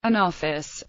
An office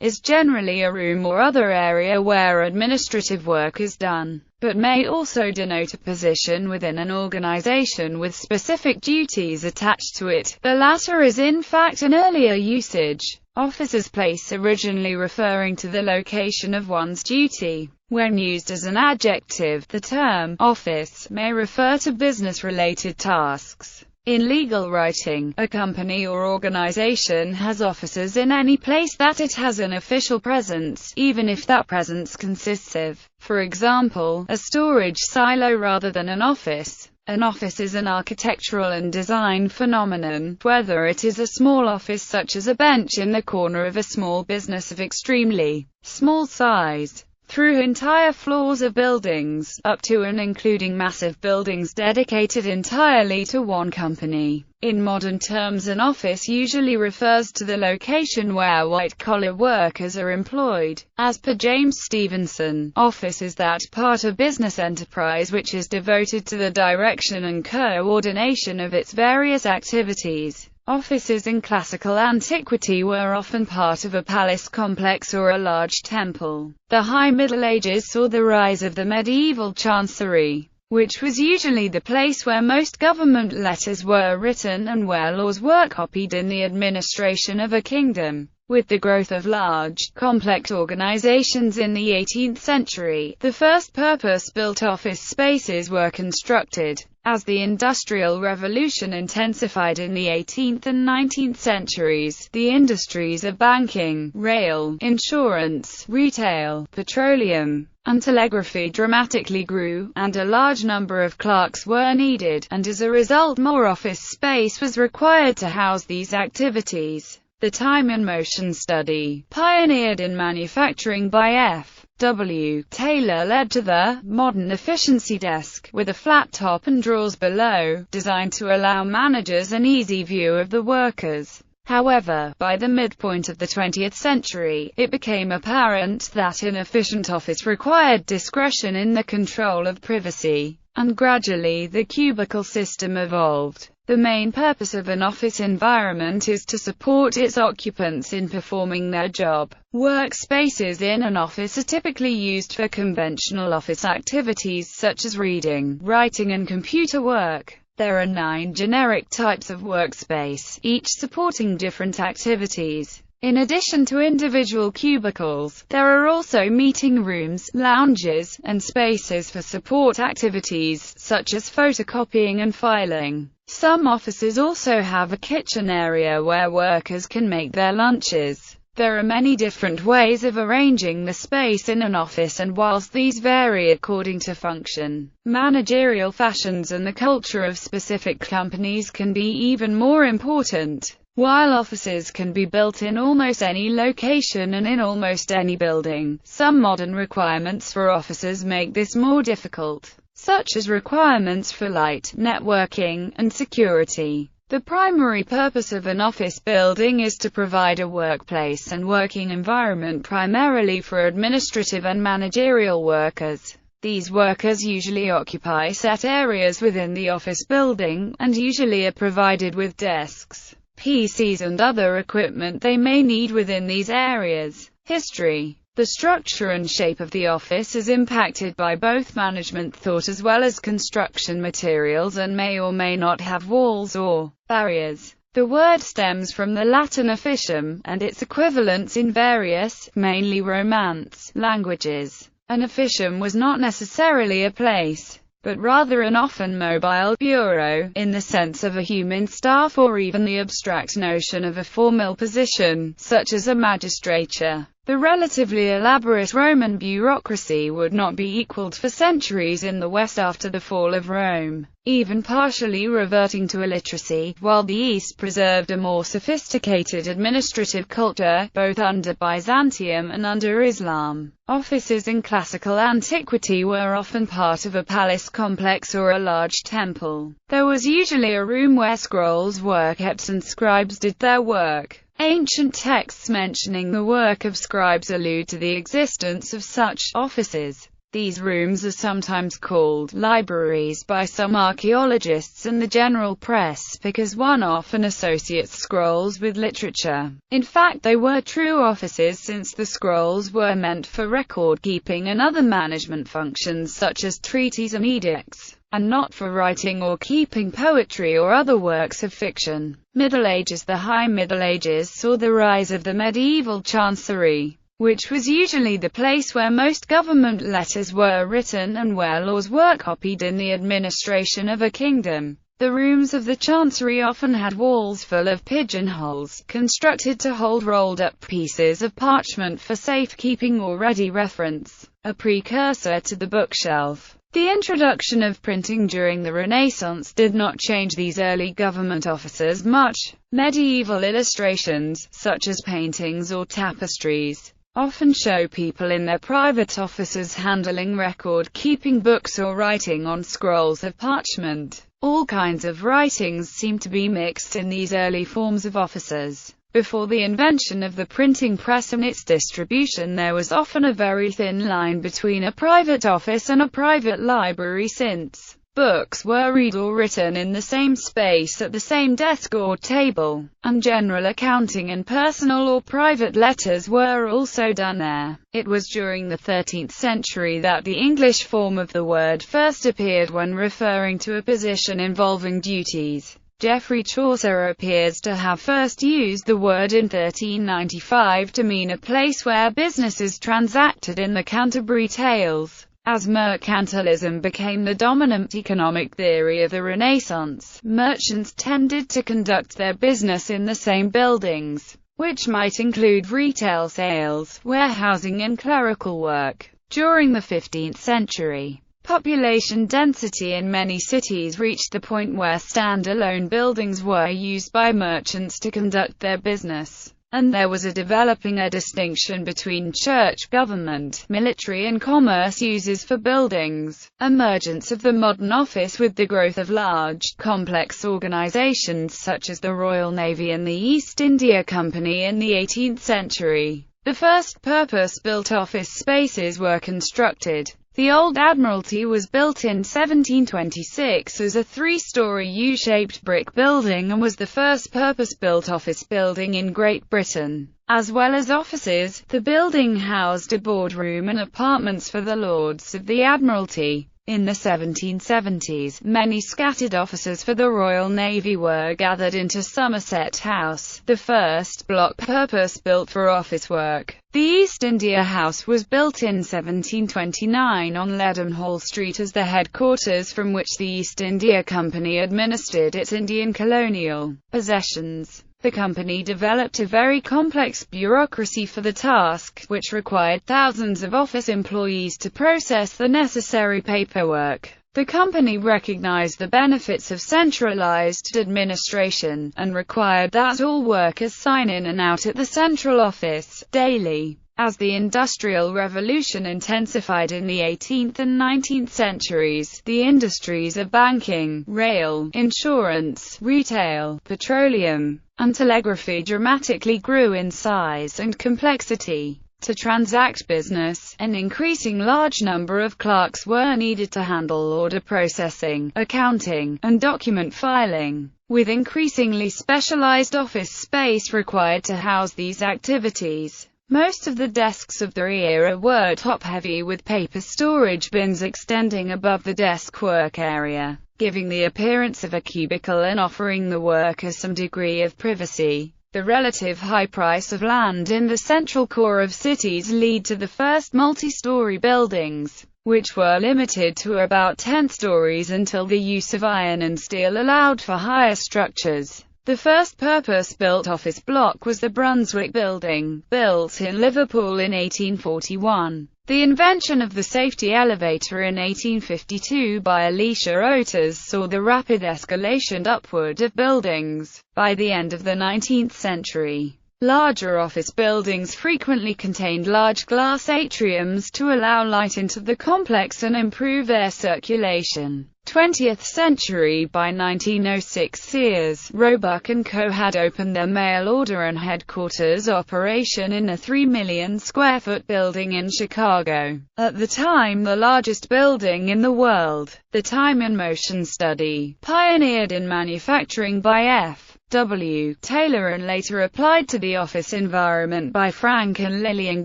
is generally a room or other area where administrative work is done, but may also denote a position within an organization with specific duties attached to it. The latter is in fact an earlier usage. Office as place, originally referring to the location of one's duty. When used as an adjective, the term office may refer to business-related tasks. In legal writing, a company or organization has offices in any place that it has an official presence, even if that presence consists of, for example, a storage silo rather than an office. An office is an architectural and design phenomenon, whether it is a small office such as a bench in the corner of a small business of extremely small size, through entire floors of buildings, up to and including massive buildings dedicated entirely to one company. In modern terms, an office usually refers to the location where white-collar workers are employed. As per James Stevenson, office is that part of business enterprise which is devoted to the direction and coordination of its various activities. Offices in classical antiquity were often part of a palace complex or a large temple. The High Middle Ages saw the rise of the medieval chancery, which was usually the place where most government letters were written and where laws were copied in the administration of a kingdom. With the growth of large, complex organizations in the 18th century, the first purpose-built office spaces were constructed. As the Industrial Revolution intensified in the 18th and 19th centuries, the industries of banking, rail, insurance, retail, petroleum, and telegraphy dramatically grew, and a large number of clerks were needed, and as a result more office space was required to house these activities. The time and motion study, pioneered in manufacturing by F. W. Taylor, led to the modern efficiency desk, with a flat top and drawers below, designed to allow managers an easy view of the workers. However, by the midpoint of the 20th century, it became apparent that an efficient office required discretion in the control of privacy, and gradually the cubicle system evolved. The main purpose of an office environment is to support its occupants in performing their job. Workspaces in an office are typically used for conventional office activities such as reading, writing and computer work. There are 9 generic types of workspace, each supporting different activities. In addition to individual cubicles, there are also meeting rooms, lounges, and spaces for support activities, such as photocopying and filing. Some offices also have a kitchen area where workers can make their lunches. There are many different ways of arranging the space in an office, and whilst these vary according to function, managerial fashions and the culture of specific companies can be even more important. While offices can be built in almost any location and in almost any building, some modern requirements for offices make this more difficult, such as requirements for light, networking, and security. The primary purpose of an office building is to provide a workplace and working environment primarily for administrative and managerial workers. These workers usually occupy set areas within the office building, and usually are provided with desks, PCs and other equipment they may need within these areas. History. The structure and shape of the office is impacted by both management thought as well as construction materials, and may or may not have walls or barriers. The word stems from the Latin officium, and its equivalents in various, mainly Romance, languages. An officium was not necessarily a place, but rather an often mobile bureau, in the sense of a human staff or even the abstract notion of a formal position, such as a magistrature. The relatively elaborate Roman bureaucracy would not be equaled for centuries in the West after the fall of Rome, even partially reverting to illiteracy, while the East preserved a more sophisticated administrative culture, both under Byzantium and under Islam. Offices in classical antiquity were often part of a palace complex or a large temple. There was usually a room where scrolls were kept and scribes did their work. Ancient texts mentioning the work of scribes allude to the existence of such offices. These rooms are sometimes called libraries by some archaeologists and the general press because one often associates scrolls with literature. In fact, they were true offices since the scrolls were meant for record-keeping and other management functions such as treaties and edicts, and not for writing or keeping poetry or other works of fiction. Middle Ages. The High Middle Ages saw the rise of the medieval chancery, which was usually the place where most government letters were written and where laws were copied in the administration of a kingdom. The rooms of the chancery often had walls full of pigeonholes, constructed to hold rolled-up pieces of parchment for safekeeping or ready reference, a precursor to the bookshelf. The introduction of printing during the Renaissance did not change these early government offices much. Medieval illustrations, such as paintings or tapestries, often show people in their private offices handling record-keeping books or writing on scrolls of parchment. All kinds of writings seem to be mixed in these early forms of offices. Before the invention of the printing press and its distribution, there was often a very thin line between a private office and a private library, since books were read or written in the same space at the same desk or table, and general accounting and personal or private letters were also done there. It was during the 13th century that the English form of the word first appeared when referring to a position involving duties. Geoffrey Chaucer appears to have first used the word in 1395 to mean a place where business is transacted in the Canterbury Tales. As mercantilism became the dominant economic theory of the Renaissance, merchants tended to conduct their business in the same buildings, which might include retail sales, warehousing and clerical work. During the 15th century, population density in many cities reached the point where standalone buildings were used by merchants to conduct their business, and there was a developing distinction between church, government, military and commerce uses for buildings. Emergence of the modern office with the growth of large, complex organizations such as the Royal Navy and the East India Company in the 18th century. The first purpose-built office spaces were constructed. The Old Admiralty was built in 1726 as a three-story U-shaped brick building and was the first purpose-built office building in Great Britain. As well as offices, the building housed a boardroom and apartments for the Lords of the Admiralty. In the 1770s, many scattered officers for the Royal Navy were gathered into Somerset House, the first block purpose-built for office work. The East India House was built in 1729 on Leadenhall Street as the headquarters from which the East India Company administered its Indian colonial possessions. The company developed a very complex bureaucracy for the task, which required thousands of office employees to process the necessary paperwork. The company recognized the benefits of centralized administration, and required that all workers sign in and out at the central office daily. As the Industrial Revolution intensified in the 18th and 19th centuries, the industries of banking, rail, insurance, retail, petroleum, and telegraphy dramatically grew in size and complexity. To transact business, an increasing large number of clerks were needed to handle order processing, accounting, and document filing, with increasingly specialized office space required to house these activities. Most of the desks of the era were top-heavy, with paper storage bins extending above the desk work area, giving the appearance of a cubicle and offering the worker some degree of privacy. The relative high price of land in the central core of cities led to the first multi-story buildings, which were limited to about 10 stories until the use of iron and steel allowed for higher structures. The first purpose-built office block was the Brunswick Building, built in Liverpool in 1841. The invention of the safety elevator in 1852 by Elisha Otis saw the rapid escalation upward of buildings. By the end of the 19th century, Larger office buildings frequently contained large glass atriums to allow light into the complex and improve air circulation. 20th century. By 1906, Sears, Roebuck & Co. had opened their mail order and headquarters operation in a 3 million square foot building in Chicago. At the time the largest building in the world. The time and motion study, pioneered in manufacturing by F.W. Taylor and later applied to the office environment by Frank and Lillian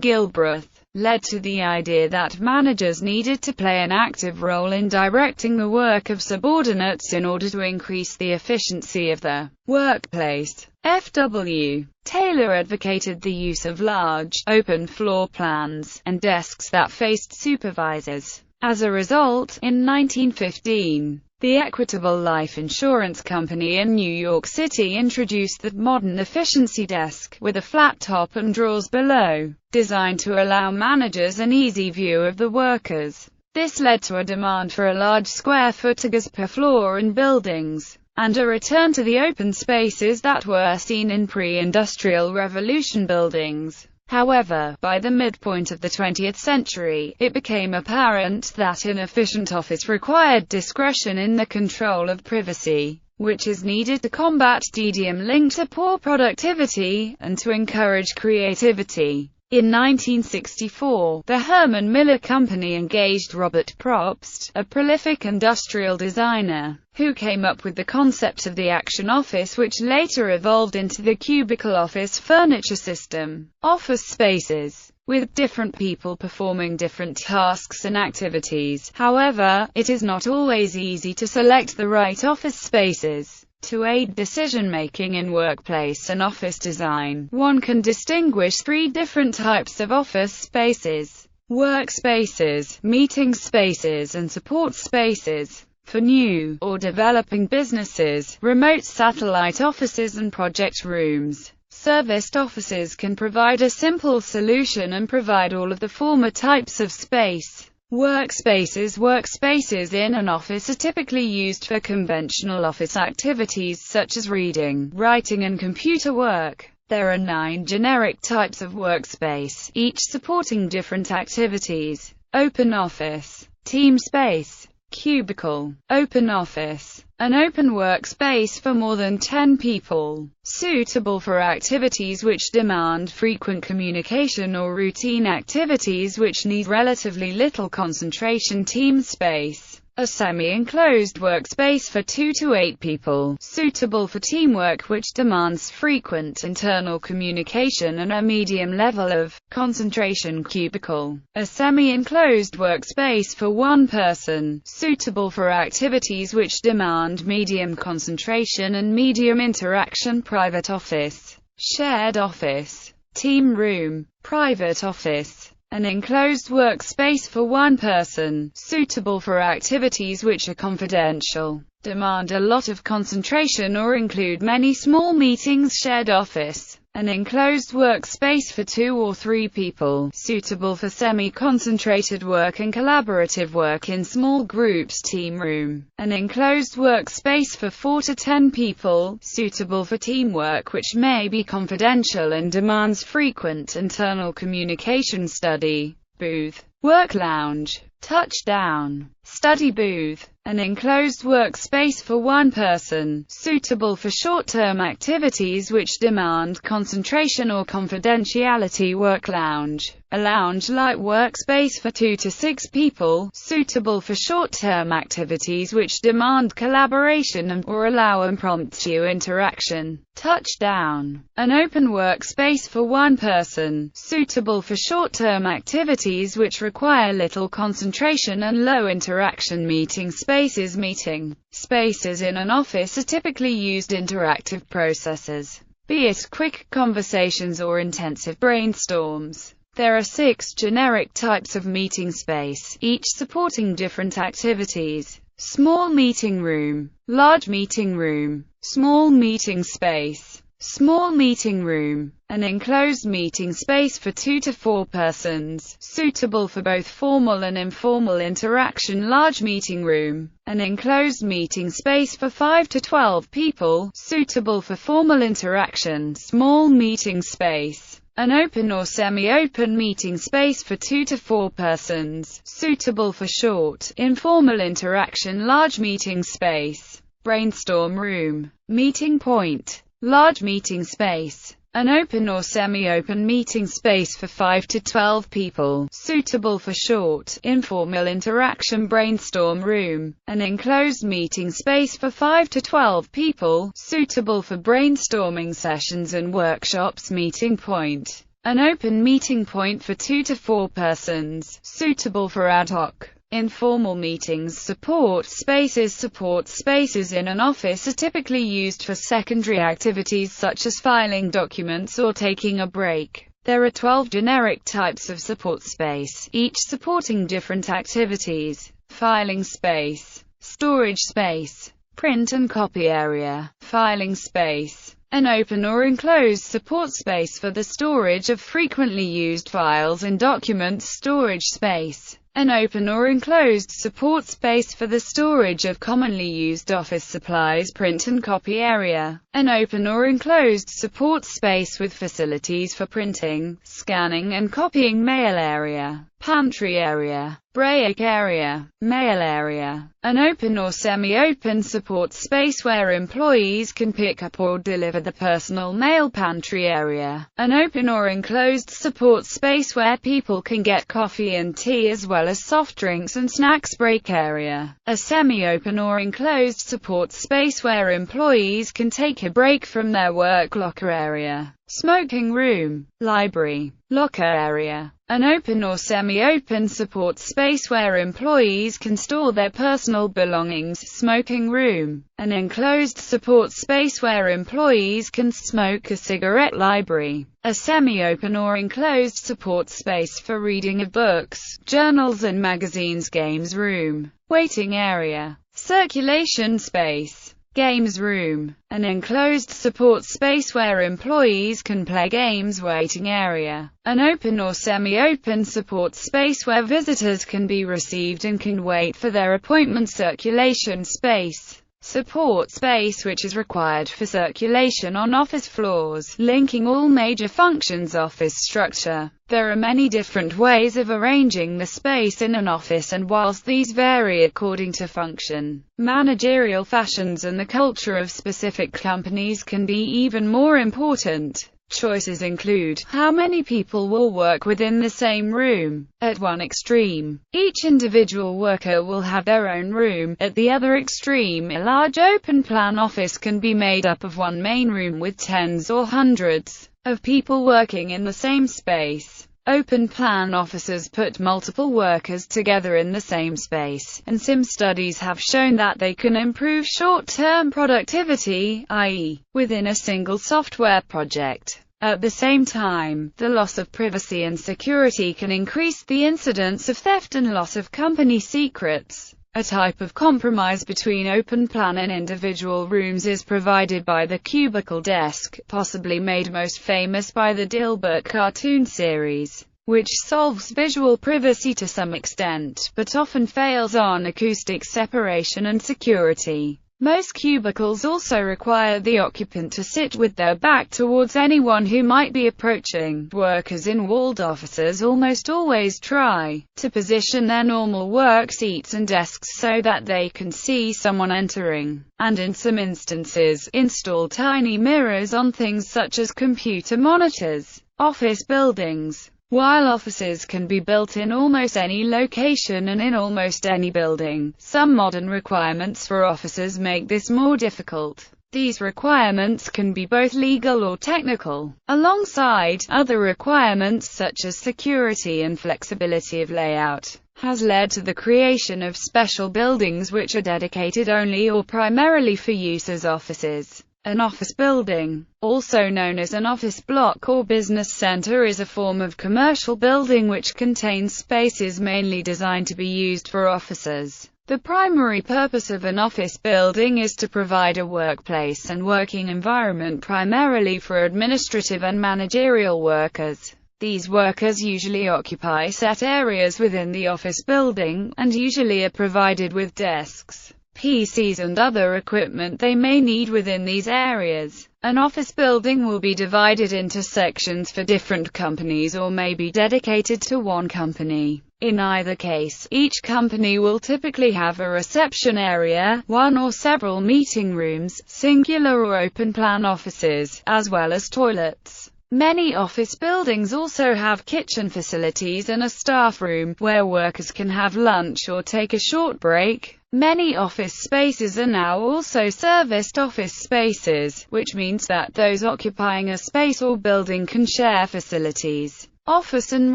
Gilbreth, led to the idea that managers needed to play an active role in directing the work of subordinates in order to increase the efficiency of the workplace. F.W. Taylor advocated the use of large, open floor plans, and desks that faced supervisors. As a result, in 1915, the Equitable Life Insurance Company in New York City introduced the modern efficiency desk, with a flat top and drawers below, designed to allow managers an easy view of the workers. This led to a demand for a large square footage per floor in buildings, and a return to the open spaces that were seen in pre-industrial revolution buildings. However, by the midpoint of the 20th century, it became apparent that an efficient office required discretion in the control of privacy, which is needed to combat tedium linked to poor productivity, and to encourage creativity. In 1964, the Herman Miller Company engaged Robert Probst, a prolific industrial designer, who came up with the concept of the action office, which later evolved into the cubicle office furniture system. Office spaces, with different people performing different tasks and activities. However, it is not always easy to select the right office spaces. To aid decision-making in workplace and office design, one can distinguish three different types of office spaces: workspaces, meeting spaces, and support spaces. For new or developing businesses, remote satellite offices and project rooms, serviced offices can provide a simple solution and provide all of the former types of space. Workspaces in an office are typically used for conventional office activities such as reading, writing, and computer work. There are 9 generic types of workspace, each supporting different activities: open office, team space, cubicle, open office, an open workspace for more than 10 people, suitable for activities which demand frequent communication or routine activities which need relatively little concentration. Team space, a semi-enclosed workspace for 2 to 8 people, suitable for teamwork which demands frequent internal communication and a medium level of concentration. Cubicle, a semi-enclosed workspace for 1 person, suitable for activities which demand medium concentration and medium interaction. Private office, shared office, team room, private office, an enclosed workspace for 1 person, suitable for activities which are confidential, demand a lot of concentration or include many small meetings. Shared office, an enclosed workspace for 2 or 3 people, suitable for semi-concentrated work and collaborative work in small groups. Team room, an enclosed workspace for 4 to 10 people, suitable for teamwork which may be confidential and demands frequent internal communication. Study booth, work lounge, touchdown, study booth, an enclosed workspace for 1 person, suitable for short-term activities which demand concentration or confidentiality. Work lounge, a lounge-like workspace for 2 to 6 people, suitable for short-term activities which demand collaboration or allow impromptu interaction. Touchdown, an open workspace for 1 person, suitable for short-term activities which require little concentration and low interaction. Meeting spaces. Meeting spaces in an office are typically used interactive processes, be it quick conversations or intensive brainstorms. There are 6 generic types of meeting space, each supporting different activities: small meeting room, large meeting room, small meeting space, Small meeting room, an enclosed meeting space for 2 to 4 persons, suitable for both formal and informal interaction. Large meeting room, an enclosed meeting space for 5 to 12 people, suitable for formal interaction. Small meeting space, an open or semi-open meeting space for 2 to 4 persons, suitable for short, informal interaction. Large meeting space, brainstorm room, meeting point, large meeting space, an open or semi-open meeting space for 5 to 12 people, suitable for short, informal interaction. Brainstorm room, an enclosed meeting space for 5 to 12 people, suitable for brainstorming sessions and workshops. Meeting point, an open meeting point for 2 to 4 persons, suitable for ad hoc, informal meetings. Support spaces in an office are typically used for secondary activities such as filing documents or taking a break. There are 12 generic types of support space, each supporting different activities. Filing space, storage space, print and copy area. Filing space, an open or enclosed support space for the storage of frequently used files and documents. Storage space, an open or enclosed support space for the storage of commonly used office supplies. Print and copy area, an open or enclosed support space with facilities for printing, scanning and copying. Mail area, pantry area, break area, mail area, an open or semi-open support space where employees can pick up or deliver the personal mail. Pantry area, an open or enclosed support space where people can get coffee and tea as well as soft drinks and snacks. Break area, a semi-open or enclosed support space where employees can take a break from their work. Locker area, smoking room, library, locker area, an open or semi-open support space where employees can store their personal belongings. Smoking room, an enclosed support space where employees can smoke a cigarette. Library, a semi-open or enclosed support space for reading of books, journals and magazines. Games room, waiting area, circulation space, games room, an enclosed support space where employees can play games. Waiting area, an open or semi-open support space where visitors can be received and can wait for their appointment. Circulation space, support space which is required for circulation on office floors, linking all major functions. Office structure, there are many different ways of arranging the space in an office, and whilst these vary according to function, managerial fashions and the culture of specific companies can be even more important. Choices include how many people will work within the same room. At one extreme, each individual worker will have their own room. At the other extreme, a large open-plan office can be made up of one main room with tens or hundreds of people working in the same space. Open-plan offices put multiple workers together in the same space, and some studies have shown that they can improve short-term productivity, i.e., within a single software project. At the same time, the loss of privacy and security can increase the incidence of theft and loss of company secrets. A type of compromise between open-plan and individual rooms is provided by the cubicle desk, possibly made most famous by the Dilbert cartoon series, which solves visual privacy to some extent, but often fails on acoustic separation and security. Most cubicles also require the occupant to sit with their back towards anyone who might be approaching. Workers in walled offices almost always try to position their normal work seats and desks so that they can see someone entering, and in some instances, install tiny mirrors on things such as computer monitors. Office buildings. While offices can be built in almost any location and in almost any building, some modern requirements for offices make this more difficult. These requirements can be both legal or technical, alongside other requirements such as security and flexibility of layout, has led to the creation of special buildings which are dedicated only or primarily for use as offices. An office building, also known as an office block or business center, is a form of commercial building which contains spaces mainly designed to be used for offices. The primary purpose of an office building is to provide a workplace and working environment primarily for administrative and managerial workers. These workers usually occupy set areas within the office building, and usually are provided with desks, PCs and other equipment they may need within these areas. An office building will be divided into sections for different companies or may be dedicated to one company. In either case, each company will typically have a reception area, one or several meeting rooms, singular or open-plan offices, as well as toilets. Many office buildings also have kitchen facilities and a staff room, where workers can have lunch or take a short break. Many office spaces are now also serviced office spaces, which means that those occupying a space or building can share facilities. Office and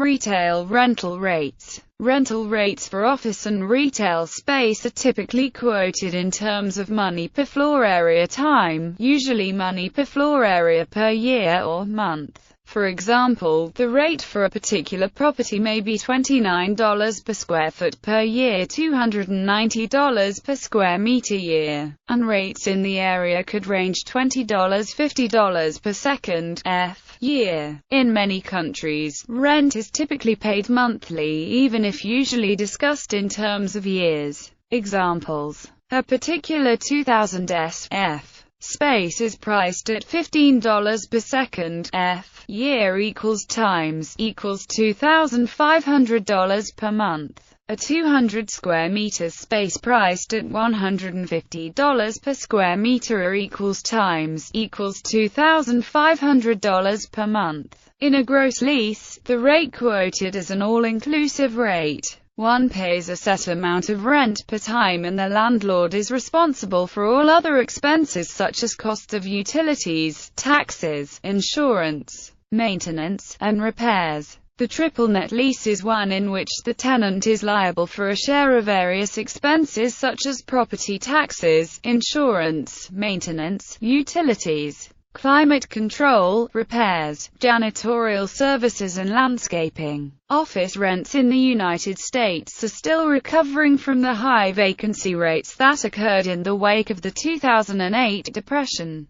retail rental rates. Rental rates for office and retail space are typically quoted in terms of money per floor area time, usually money per floor area per year or month. For example, the rate for a particular property may be $29 per square foot per year, $290 per square meter year, and rates in the area could range $20, $50 per second year. In many countries, rent is typically paid monthly, even if usually discussed in terms of years. Examples: a particular 2000 sf space is priced at $15 per second year equals times equals $2,500 per month. A 200 square meters space priced at $150 per square meter equals times equals $2,500 per month. In a gross lease, the rate quoted is an all-inclusive rate. One pays a set amount of rent per time and the landlord is responsible for all other expenses such as costs of utilities, taxes, insurance, maintenance, and repairs. The triple net lease is one in which the tenant is liable for a share of various expenses such as property taxes, insurance, maintenance, utilities, climate control, repairs, janitorial services and landscaping. Office rents in the United States are still recovering from the high vacancy rates that occurred in the wake of the 2008 Depression.